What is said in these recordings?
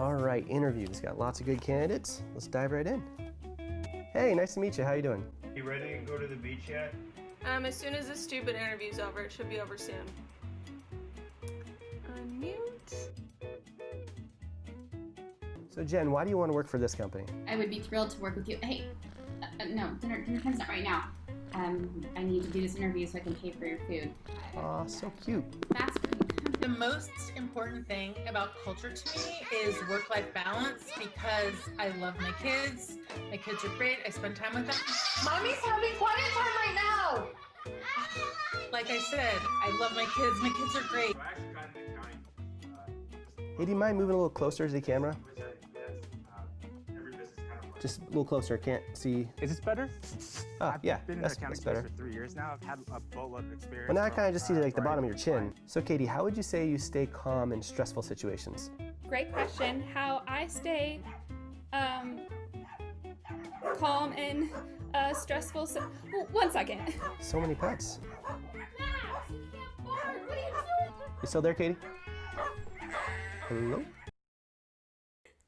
All right, interviews. Got lots of good candidates. Let's dive right in. Hey, nice to meet you. How you doing? You ready to go to the beach yet? As soon as this stupid interview's over, it should be over soon. Unmute. So Jen, why do you want to work for this company? I would be thrilled to work with you. Hey, no, dinner time's not right now. I need to do this interview so I can pay for your food. Aw, so cute. That's great. The most important thing about culture to me is work-life balance because I love my kids. My kids are great. I spend time with them. Mommy's having quiet time right now. Like I said, I love my kids. My kids are great. I actually got an accounting. Hey, do you mind moving a little closer to the camera? Every business kind of works. Just a little closer, can't see. Is this better? Ah, yeah, I've been in that's the accounting better. space for 3 years now. I've had a boatload of experience. Well, now I kind of from, just see like the bottom of your chin. variety So Katie, how would you say you stay calm in stressful situations? Great question. How I stay calm in stressful. One second. So many pets. You still there, Katie? Hello?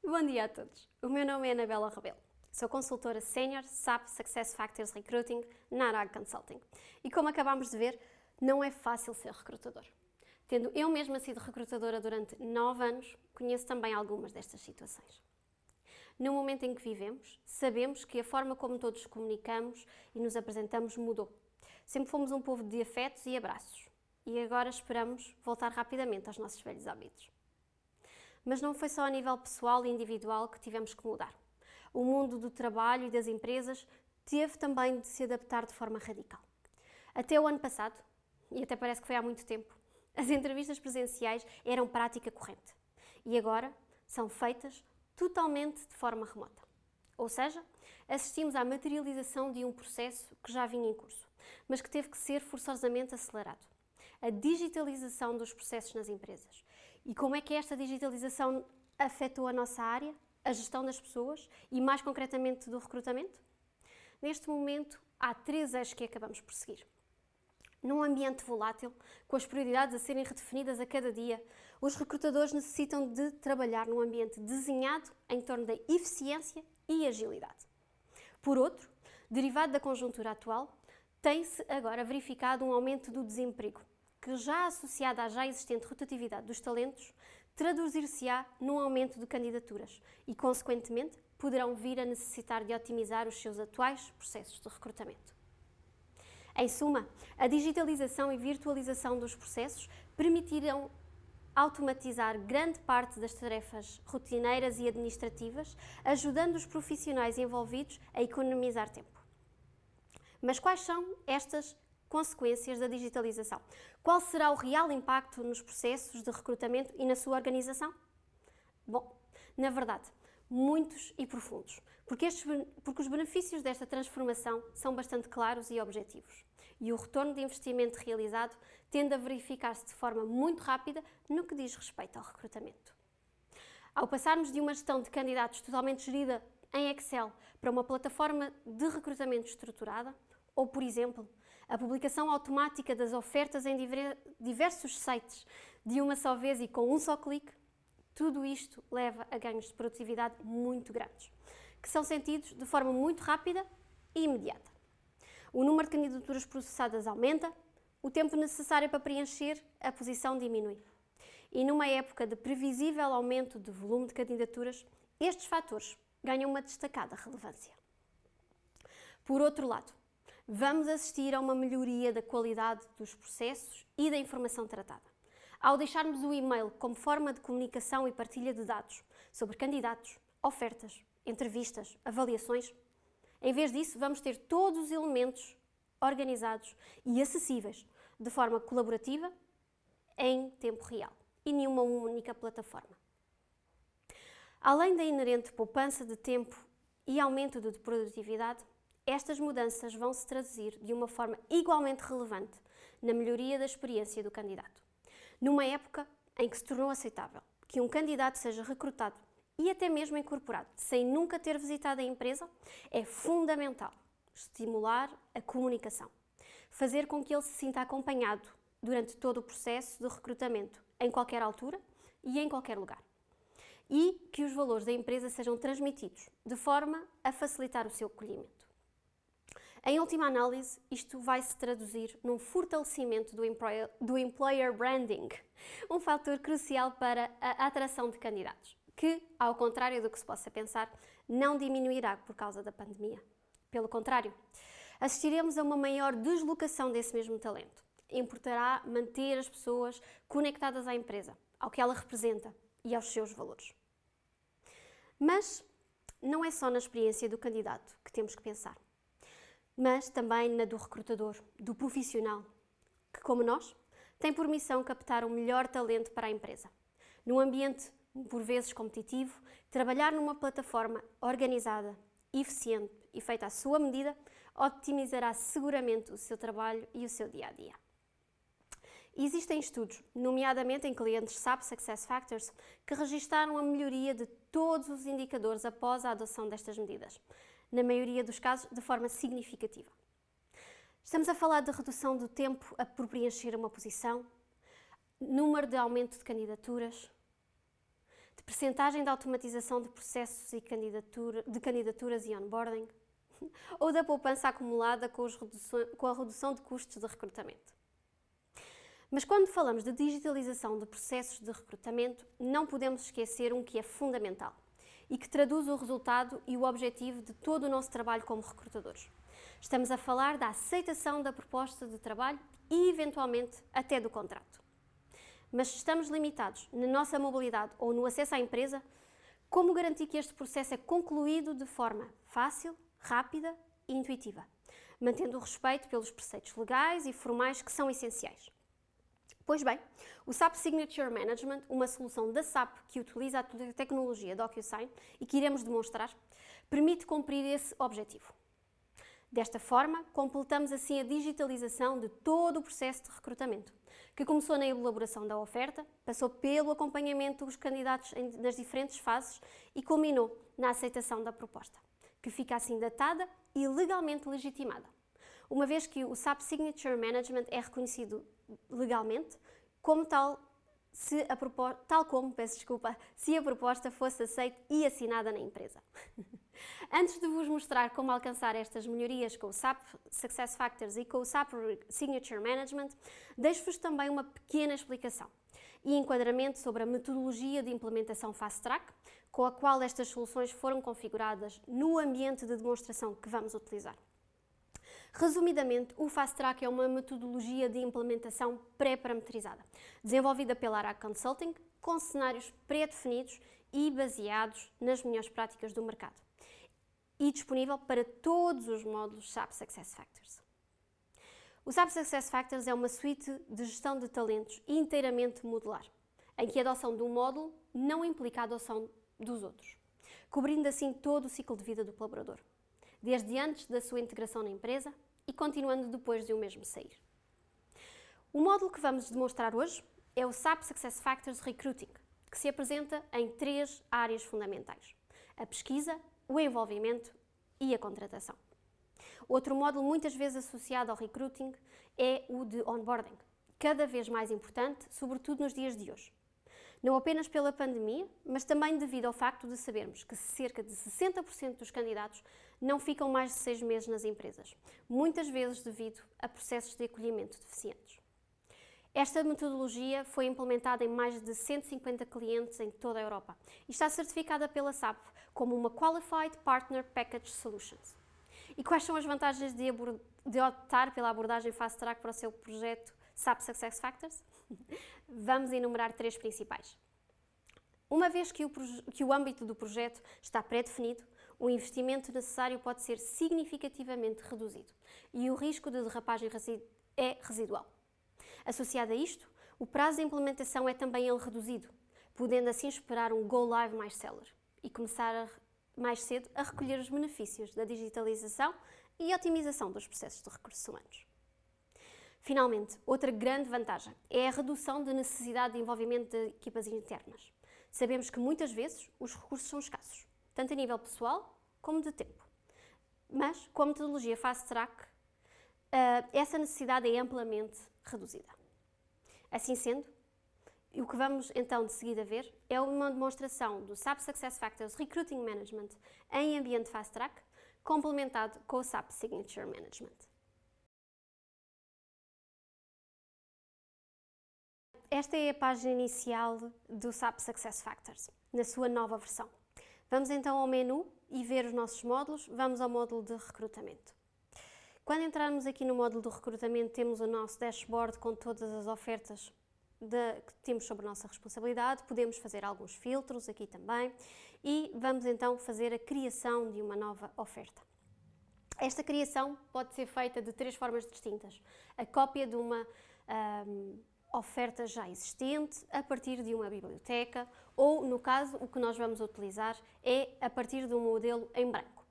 Bom dia a todos. O meu nome é Anabela Rebelo. Sou consultora Senior SAP Success Factors Recruiting na Arag Consulting. E como acabámos de ver, não é fácil ser recrutador. Tendo eu mesma sido recrutadora durante 9 anos, conheço também algumas destas situações. No momento em que vivemos, sabemos que a forma como todos comunicamos e nos apresentamos mudou. Sempre fomos um povo de afetos e abraços. E agora esperamos voltar rapidamente aos nossos velhos hábitos. Mas não foi só a nível pessoal e individual que tivemos que mudar. O mundo do trabalho e das empresas teve também de se adaptar de forma radical. Até o ano passado, e até parece que foi há muito tempo, as entrevistas presenciais eram prática corrente. E agora são feitas totalmente de forma remota. Ou seja, assistimos à materialização de um processo que já vinha em curso, mas que teve que ser forçosamente acelerado. A digitalização dos processos nas empresas. E como é que esta digitalização afetou a nossa área, a gestão das pessoas e, mais concretamente, do recrutamento? Neste momento, há 3 eixos que acabamos por seguir. Num ambiente volátil, com as prioridades a serem redefinidas a cada dia, os recrutadores necessitam de trabalhar num ambiente desenhado em torno da eficiência e agilidade. Por outro, derivado da conjuntura atual, tem-se agora verificado um aumento do desemprego, que já associado à já existente rotatividade dos talentos, traduzir-se-á num aumento de candidaturas e, consequentemente, poderão vir a necessitar de otimizar os seus atuais processos de recrutamento. Em suma, a digitalização e virtualização dos processos permitirão automatizar grande parte das tarefas rotineiras e administrativas, ajudando os profissionais envolvidos a economizar tempo. Mas quais são estas consequências da digitalização? Qual será o real impacto nos processos de recrutamento e na sua organização? Bom, na verdade, muitos e profundos, porque os benefícios desta transformação são bastante claros e objetivos. E o retorno de investimento realizado tende a verificar-se de forma muito rápida no que diz respeito ao recrutamento. Ao passarmos de uma gestão de candidatos totalmente gerida em Excel para uma plataforma de recrutamento estruturada, ou, por exemplo, a publicação automática das ofertas em diversos sites de uma só vez e com um só clique, tudo isto leva a ganhos de produtividade muito grandes, que são sentidos de forma muito rápida e imediata. O número de candidaturas processadas aumenta, o tempo necessário para preencher a posição diminui. E numa época de previsível aumento de volume de candidaturas, estes fatores ganham uma destacada relevância. Por outro lado, vamos assistir a uma melhoria da qualidade dos processos e da informação tratada. Ao deixarmos o e-mail como forma de comunicação e partilha de dados sobre candidatos, ofertas, entrevistas, avaliações, em vez disso, vamos ter todos os elementos organizados e acessíveis de forma colaborativa em tempo real e nenhuma única plataforma. Além da inerente poupança de tempo e aumento de produtividade, estas mudanças vão se traduzir de uma forma igualmente relevante na melhoria da experiência do candidato. Numa época em que se tornou aceitável que um candidato seja recrutado e até mesmo incorporado sem nunca ter visitado a empresa, é fundamental estimular a comunicação, fazer com que ele se sinta acompanhado durante todo o processo de recrutamento, em qualquer altura e em qualquer lugar. e que os valores da empresa sejam transmitidos de forma a facilitar o seu acolhimento. Em última análise, isto vai se traduzir num fortalecimento do employer branding, um fator crucial para a atração de candidatos, que, ao contrário do que se possa pensar, não diminuirá por causa da pandemia. Pelo contrário, assistiremos a uma maior deslocação desse mesmo talento. Importará manter as pessoas conectadas à empresa, ao que ela representa e aos seus valores. Mas não é só na experiência do candidato que temos que pensar, mas também na do recrutador, do profissional, que, como nós, tem por missão captar o melhor talento para a empresa. Num ambiente, por vezes, competitivo, trabalhar numa plataforma organizada, eficiente e feita à sua medida, optimizará seguramente o seu trabalho e o seu dia-a-dia. Existem estudos, nomeadamente em clientes SAP SuccessFactors, que registaram a melhoria de todos os indicadores após a adoção destas medidas, na maioria dos casos de forma significativa. Estamos a falar de redução do tempo por preencher uma posição, número de aumento de candidaturas, de percentagem de automatização de processos de candidaturas e onboarding, ou da poupança acumulada com a redução de custos de recrutamento. Mas quando falamos de digitalização de processos de recrutamento, não podemos esquecer um que é fundamental e que traduz o resultado e o objetivo de todo o nosso trabalho como recrutadores. Estamos a falar da aceitação da proposta de trabalho e, eventualmente, até do contrato. Mas se estamos limitados na nossa mobilidade ou no acesso à empresa, como garantir que este processo é concluído de forma fácil, rápida e intuitiva, mantendo o respeito pelos preceitos legais e formais que são essenciais? Pois bem, o SAP Signature Management, uma solução da SAP que utiliza a tecnologia DocuSign e que iremos demonstrar, permite cumprir esse objetivo. Desta forma, completamos assim a digitalização de todo o processo de recrutamento, que começou na elaboração da oferta, passou pelo acompanhamento dos candidatos nas diferentes fases e culminou na aceitação da proposta, que fica assim datada e legalmente legitimada, uma vez que o SAP Signature Management é reconhecido legalmente como tal, se a proposta fosse aceita e assinada na empresa. Antes de vos mostrar como alcançar estas melhorias com o SAP SuccessFactors e com o SAP Signature Management, deixo-vos também uma pequena explicação e enquadramento sobre a metodologia de implementação Fast Track, com a qual estas soluções foram configuradas no ambiente de demonstração que vamos utilizar. Resumidamente, o Fast Track é uma metodologia de implementação pré-parametrizada, desenvolvida pela ARAG Consulting, com cenários pré-definidos e baseados nas melhores práticas do mercado, e disponível para todos os módulos SAP SuccessFactors. O SAP SuccessFactors é uma suite de gestão de talentos inteiramente modular, em que a adoção de um módulo não implica a adoção dos outros, cobrindo assim todo o ciclo de vida do colaborador, desde antes da sua integração na empresa e continuando depois de o mesmo sair. O módulo que vamos demonstrar hoje é o SAP SuccessFactors Recruiting, que se apresenta em 3 áreas fundamentais: a pesquisa, o envolvimento e a contratação. Outro módulo muitas vezes associado ao recruiting é o de onboarding, cada vez mais importante, sobretudo nos dias de hoje. Não apenas pela pandemia, mas também devido ao facto de sabermos que cerca de 60% dos candidatos não ficam mais de 6 meses nas empresas, muitas vezes devido a processos de acolhimento deficientes. Esta metodologia foi implementada em mais de 150 clientes em toda a Europa e está certificada pela SAP como uma Qualified Partner Package Solutions. E quais são as vantagens de optar pela abordagem Fast Track para o seu projeto SAP SuccessFactors? Vamos enumerar 3 principais. Uma vez que o âmbito do projeto está pré-definido, o investimento necessário pode ser significativamente reduzido e o risco de derrapagem é residual. Associado a isto, o prazo de implementação é também ele reduzido, podendo assim esperar um Go Live mais célere e começar mais cedo a recolher os benefícios da digitalização e otimização dos processos de recursos humanos. Finalmente, outra grande vantagem é a redução da necessidade de envolvimento de equipas internas. Sabemos que muitas vezes os recursos são escassos, tanto a nível pessoal como de tempo. Mas, com a metodologia Fast Track, essa necessidade é amplamente reduzida. Assim sendo, E o que vamos então de seguida ver é uma demonstração do SAP SuccessFactors Recruiting Management em ambiente Fast Track, complementado com o SAP Signature Management. Esta é a página inicial do SAP SuccessFactors, na sua nova versão. Vamos então ao menu e ver os nossos módulos. Vamos ao módulo de recrutamento. Quando entrarmos aqui no módulo do recrutamento, temos o nosso dashboard com todas as ofertas que temos sobre a nossa responsabilidade. Podemos fazer alguns filtros aqui também e vamos então fazer a criação de uma nova oferta. Esta criação pode ser feita de 3 formas distintas. A cópia de uma oferta já existente, a partir de uma biblioteca ou, no caso, o que nós vamos utilizar é a partir de um modelo em branco.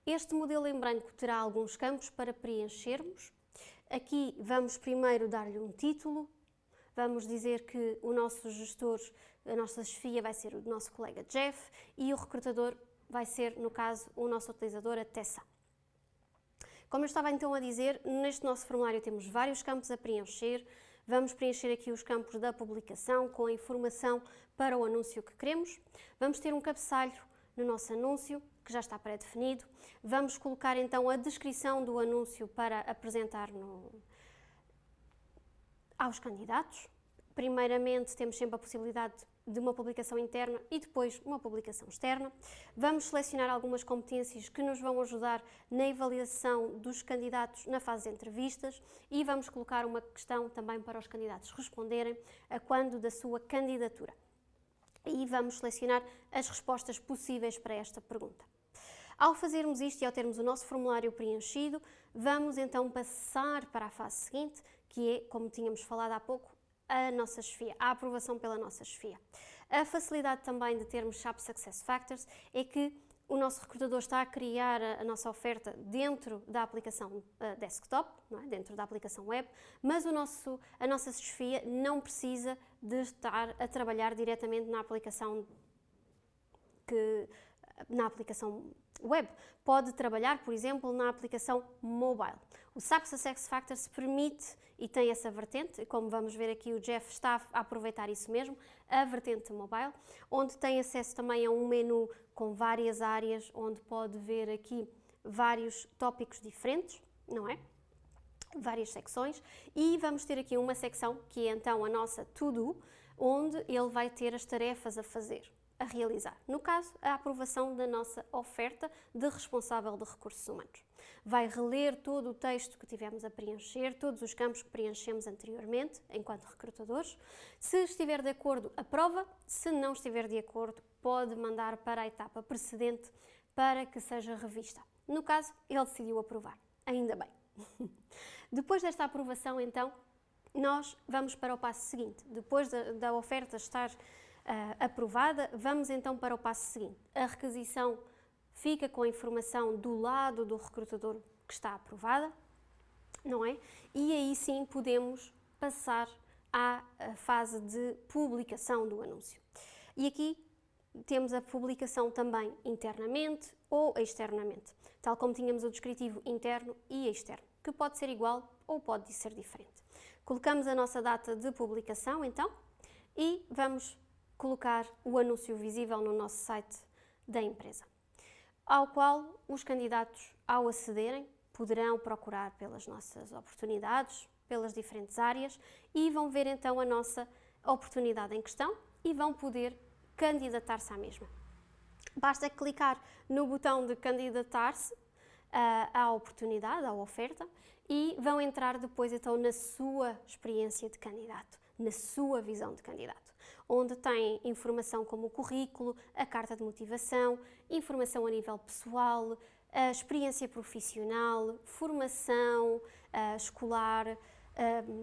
Este modelo em branco terá alguns campos para preenchermos. Aqui vamos primeiro dar-lhe um título, vamos dizer que o nosso gestor, a nossa chefia vai ser o nosso colega Jeff e o recrutador vai ser, no caso, o nosso utilizador, a Tessa. Como eu estava então a dizer, neste nosso formulário temos vários campos a preencher. Vamos preencher aqui os campos da publicação com a informação para o anúncio que queremos. Vamos ter um cabeçalho no nosso anúncio, que já está pré-definido. Vamos colocar então a descrição do anúncio para apresentar aos candidatos. Primeiramente, temos sempre a possibilidade de uma publicação interna e depois uma publicação externa. Vamos selecionar algumas competências que nos vão ajudar na avaliação dos candidatos na fase de entrevistas e vamos colocar uma questão também para os candidatos responderem a quando da sua candidatura. E vamos selecionar as respostas possíveis para esta pergunta. Ao fazermos isto e ao termos o nosso formulário preenchido, vamos então passar para a fase seguinte, que é, como tínhamos falado há pouco, a nossa chefia, a aprovação pela nossa chefia. A facilidade também de termos SAP SuccessFactors é que o nosso recrutador está a criar a nossa oferta dentro da aplicação desktop, não é? Dentro da aplicação web, mas a nossa chefia não precisa de estar a trabalhar diretamente na aplicação web. Pode trabalhar, por exemplo, na aplicação mobile. O SAP SuccessFactors permite e tem essa vertente, como vamos ver aqui o Jeff está a aproveitar isso mesmo, a vertente mobile, onde tem acesso também a um menu com várias áreas, onde pode ver aqui vários tópicos diferentes, não é? Várias secções, e vamos ter aqui uma secção que é então a nossa To-Do, onde ele vai ter as tarefas a fazer, a realizar. No caso, a aprovação da nossa oferta de responsável de recursos humanos. Vai reler todo o texto que tivemos a preencher, todos os campos que preenchemos anteriormente, enquanto recrutadores. Se estiver de acordo, aprova. Se não estiver de acordo, pode mandar para a etapa precedente para que seja revista. No caso, ele decidiu aprovar. Ainda bem. Depois desta aprovação, então, nós vamos para o passo seguinte. Depois da oferta estar aprovada, vamos então para o passo seguinte. A requisição fica com a informação do lado do recrutador que está aprovada, não é? E aí sim podemos passar à fase de publicação do anúncio. E aqui temos a publicação também internamente ou externamente, tal como tínhamos o descritivo interno e externo, que pode ser igual ou pode ser diferente. Colocamos a nossa data de publicação, então, e vamos colocar o anúncio visível no nosso site da empresa, ao qual os candidatos, ao acederem, poderão procurar pelas nossas oportunidades, pelas diferentes áreas e vão ver então a nossa oportunidade em questão e vão poder candidatar-se à mesma. Basta clicar no botão de candidatar-se à oportunidade, à oferta, e vão entrar depois então na sua experiência de candidato, na sua visão de candidato, onde tem informação como o currículo, a carta de motivação, informação a nível pessoal, a experiência profissional, formação escolar,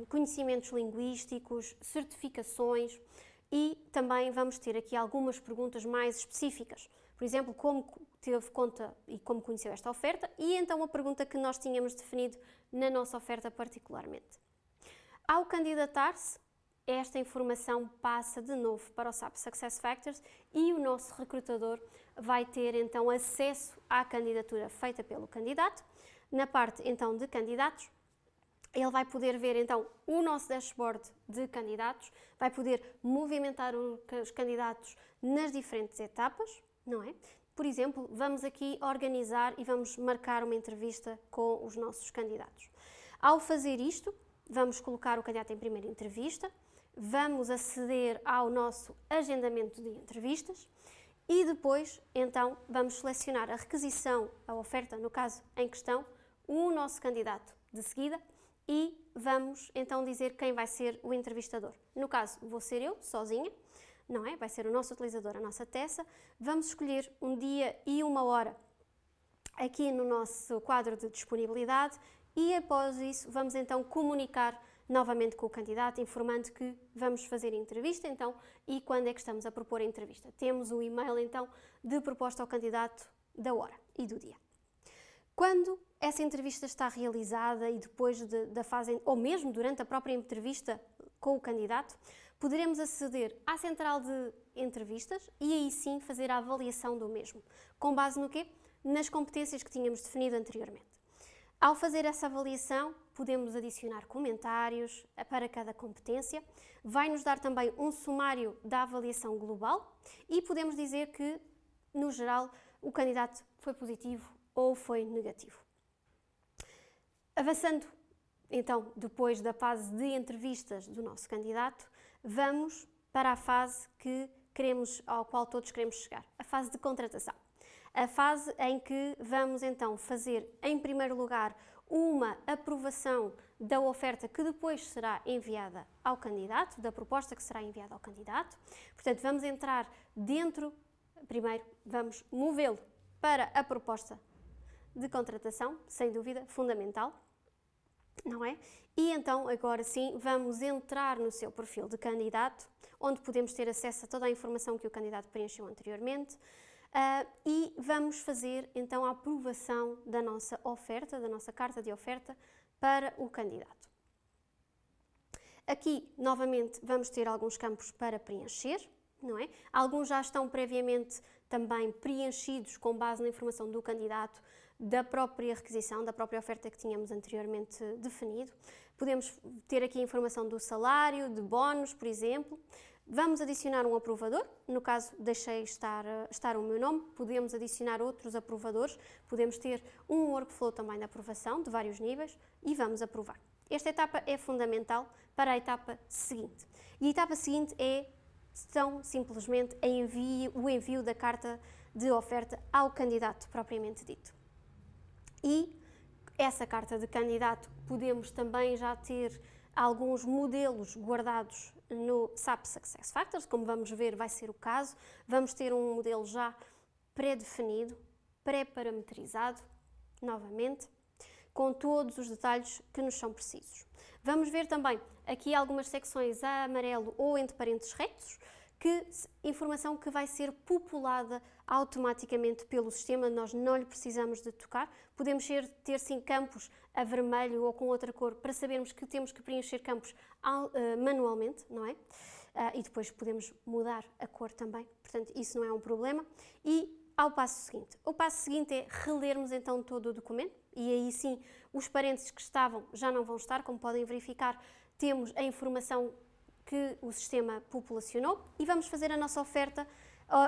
conhecimentos linguísticos, certificações e também vamos ter aqui algumas perguntas mais específicas. Por exemplo, como teve conta e como conheceu esta oferta e então a pergunta que nós tínhamos definido na nossa oferta particularmente. Ao candidatar-se, esta informação passa de novo para o SAP SuccessFactors e o nosso recrutador vai ter então acesso à candidatura feita pelo candidato. Na parte então de candidatos, Ele vai poder ver então o nosso dashboard de candidatos, vai poder movimentar os candidatos nas diferentes etapas, não é? Por exemplo, vamos aqui organizar e vamos marcar uma entrevista com os nossos candidatos. Ao fazer isto, vamos colocar o candidato em primeira entrevista, vamos aceder ao nosso agendamento de entrevistas e depois, então, vamos selecionar a requisição, a oferta, no caso em questão, o nosso candidato de seguida e vamos então dizer quem vai ser o entrevistador. No caso, vou ser eu, sozinha, não é? Vai ser o nosso utilizador, a nossa Tessa. Vamos escolher um dia e uma hora aqui no nosso quadro de disponibilidade e após isso vamos então comunicar novamente com o candidato, informando que vamos fazer a entrevista então e quando é que estamos a propor a entrevista. Temos o e-mail então de proposta ao candidato da hora e do dia. Quando essa entrevista está realizada e depois da fase, ou mesmo durante a própria entrevista com o candidato, poderemos aceder à central de entrevistas e aí sim fazer a avaliação do mesmo. Com base no quê? Nas competências que tínhamos definido anteriormente. Ao fazer essa avaliação, podemos adicionar comentários para cada competência, vai-nos dar também um sumário da avaliação global e podemos dizer que, no geral, o candidato foi positivo ou foi negativo. Avançando, então, depois da fase de entrevistas do nosso candidato, vamos para a fase ao qual todos queremos chegar, a fase de contratação. A fase em que vamos então fazer, em primeiro lugar, uma aprovação da oferta que depois será enviada ao candidato, da proposta que será enviada ao candidato. Portanto, vamos entrar dentro, primeiro vamos movê-lo para a proposta de contratação, sem dúvida, fundamental, não é? E então, agora sim, vamos entrar no seu perfil de candidato, onde podemos ter acesso a toda a informação que o candidato preencheu anteriormente, e vamos fazer então a aprovação da nossa oferta, da nossa carta de oferta para o candidato. Aqui, novamente, vamos ter alguns campos para preencher, não é? Alguns já estão previamente também preenchidos com base na informação do candidato, da própria requisição, da própria oferta que tínhamos anteriormente definido. Podemos ter aqui a informação do salário, de bónus, por exemplo. Vamos adicionar um aprovador, no caso deixei estar o meu nome, podemos adicionar outros aprovadores, podemos ter um workflow também de aprovação de vários níveis e vamos aprovar. Esta etapa é fundamental para a etapa seguinte. E a etapa seguinte é tão simplesmente o envio da carta de oferta ao candidato propriamente dito. E essa carta de candidato podemos também já ter alguns modelos guardados no SAP SuccessFactors, como vamos ver vai ser o caso, vamos ter um modelo já pré-definido, pré-parametrizado, novamente, com todos os detalhes que nos são precisos. Vamos ver também aqui algumas secções a amarelo ou entre parênteses retos, informação que vai ser populada automaticamente pelo sistema, nós não lhe precisamos de tocar. Podemos ter sim campos a vermelho ou com outra cor para sabermos que temos que preencher campos manualmente, não é? E depois podemos mudar a cor também, portanto isso não é um problema. E ao passo seguinte. O passo seguinte é relermos então todo o documento e aí sim os parênteses que estavam já não vão estar, como podem verificar, temos a informação que o sistema populacionou e vamos fazer a nossa oferta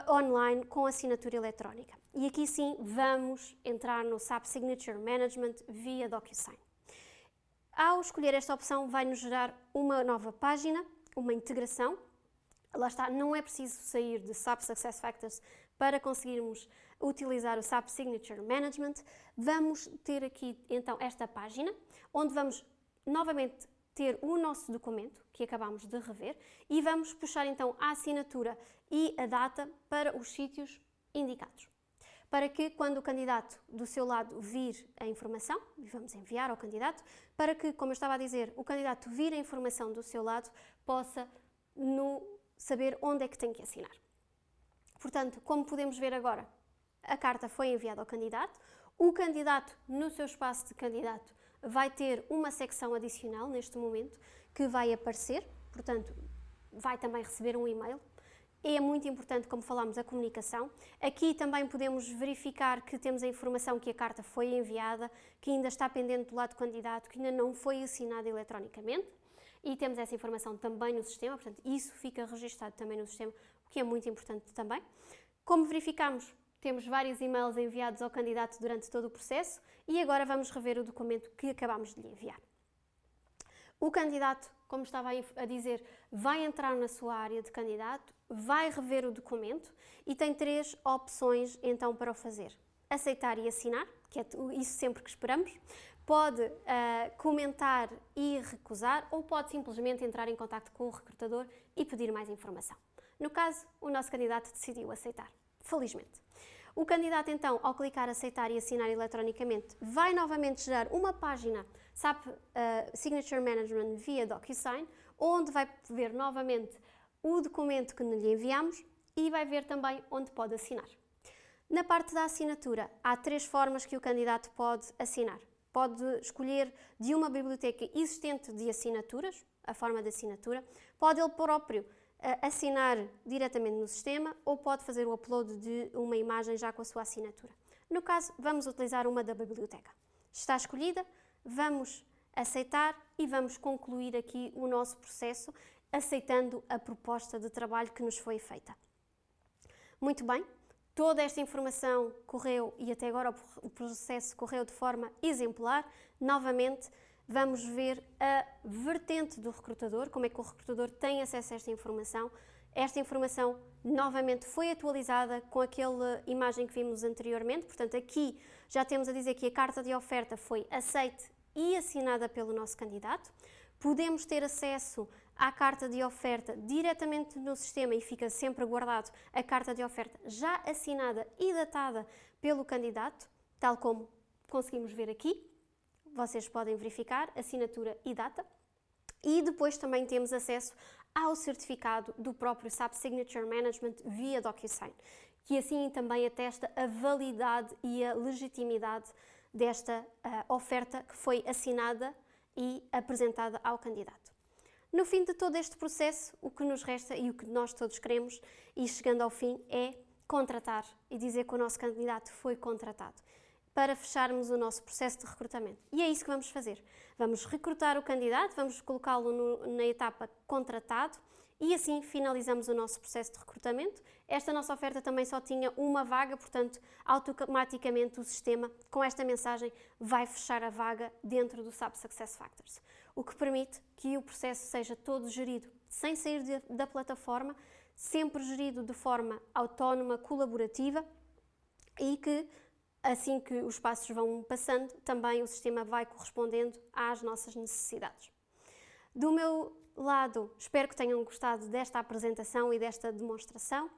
online com assinatura eletrónica. E aqui sim vamos entrar no SAP Signature Management via DocuSign. Ao escolher esta opção vai-nos gerar uma nova página, uma integração. Lá está, não é preciso sair de SAP SuccessFactors para conseguirmos utilizar o SAP Signature Management. Vamos ter aqui então esta página, onde vamos novamente ter o nosso documento, que acabamos de rever, e vamos puxar então a assinatura e a data para os sítios indicados. Para que quando o candidato do seu lado vir a informação, e vamos enviar ao candidato, para que, como eu estava a dizer, o candidato vir a informação do seu lado, possa saber onde é que tem que assinar. Portanto, como podemos ver agora, a carta foi enviada ao candidato, o candidato, no seu espaço de candidato, vai ter uma secção adicional neste momento que vai aparecer, portanto, vai também receber um e-mail É muito importante, como falámos, a comunicação. Aqui também podemos verificar que temos a informação que a carta foi enviada, que ainda está pendente do lado do candidato, que ainda não foi assinada eletronicamente, e temos essa informação também no sistema, portanto, isso fica registado também no sistema, o que é muito importante também. Como verificamos, temos vários e-mails enviados ao candidato durante todo o processo e agora vamos rever o documento que acabámos de lhe enviar. O candidato, como estava a dizer, vai entrar na sua área de candidato, vai rever o documento e tem 3 opções então para o fazer. Aceitar e assinar, que é isso sempre que esperamos. Pode comentar e recusar ou pode simplesmente entrar em contacto com o recrutador e pedir mais informação. No caso, o nosso candidato decidiu aceitar, felizmente. O candidato, então, ao clicar aceitar e assinar eletronicamente, vai novamente gerar uma página SAP Signature Management via DocuSign, onde vai ver novamente o documento que lhe enviamos e vai ver também onde pode assinar. Na parte da assinatura, há 3 formas que o candidato pode assinar. Pode escolher de uma biblioteca existente de assinaturas, a forma de assinatura, pode ele próprio assinar diretamente no sistema ou pode fazer o upload de uma imagem já com a sua assinatura. No caso, vamos utilizar uma da biblioteca. Está escolhida, vamos aceitar e vamos concluir aqui o nosso processo aceitando a proposta de trabalho que nos foi feita. Muito bem, toda esta informação correu e até agora o processo correu de forma exemplar. Novamente, vamos ver a vertente do recrutador, como é que o recrutador tem acesso a esta informação. Esta informação novamente foi atualizada com aquela imagem que vimos anteriormente, portanto aqui já temos a dizer que a carta de oferta foi aceite e assinada pelo nosso candidato. Podemos ter acesso à carta de oferta diretamente no sistema e fica sempre guardado a carta de oferta já assinada e datada pelo candidato, tal como conseguimos ver aqui. Vocês podem verificar assinatura e data. E depois também temos acesso ao certificado do próprio SAP Signature Management via DocuSign, que assim também atesta a validade e a legitimidade desta oferta que foi assinada e apresentada ao candidato. No fim de todo este processo, o que nos resta e o que nós todos queremos, e chegando ao fim, é contratar e dizer que o nosso candidato foi contratado, para fecharmos o nosso processo de recrutamento. E é isso que vamos fazer. Vamos recrutar o candidato, vamos colocá-lo na etapa contratado e assim finalizamos o nosso processo de recrutamento. Esta nossa oferta também só tinha uma vaga, portanto, automaticamente o sistema, com esta mensagem, vai fechar a vaga dentro do SAP SuccessFactors, o que permite que o processo seja todo gerido sem sair da plataforma, sempre gerido de forma autónoma, colaborativa e que assim que os passos vão passando, também o sistema vai correspondendo às nossas necessidades. Do meu lado, espero que tenham gostado desta apresentação e desta demonstração.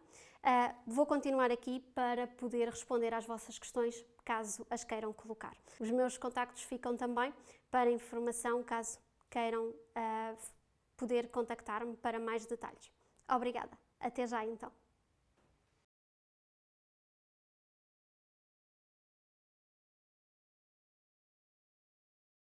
Vou continuar aqui para poder responder às vossas questões, caso as queiram colocar. Os meus contactos ficam também para informação, caso queiram poder contactar-me para mais detalhes. Obrigada. Até já, então.